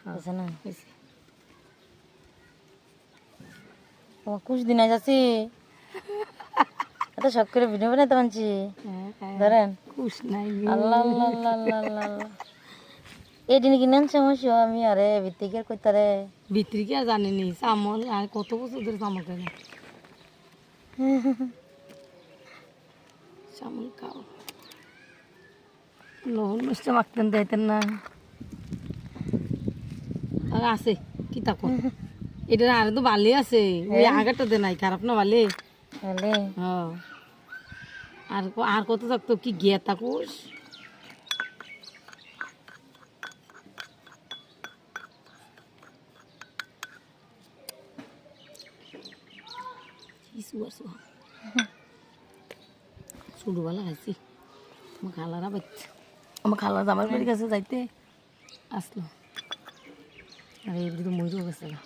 হয়েছে না তোমার কুছ দিন আজ আছে এত শখ করে ভিডিও বানাইতে পারছি ধরেন কুশ নাই আল্লাহ আল্লাহ আল্লাহ আল্লাহ আল্লাহ আল্লাহ এই দিন কিনেন সমস্যা আমি আরে ভিত্তিকের কইতারে ভিতরে কি আর জানেনি চামল আর কত বছর ধরে চামল খাই না চামল খাও লবণ মিষ্টি মাখতেন দিতেন না আর আছে কি তাকো এটা আর তো ভালোই আছে ওই আগেরটাতে নাই খারাপ না ভালো বলে হ্যাঁ আর আর কত থাকতো কি গিয়া থাকুস ছোটবেলা খাইছি আমার খালারা বাচ্চা আমার খালার জামার বাড়ির কাছে যাইতে আসলো আর এগুলো তো মরেও গেছে না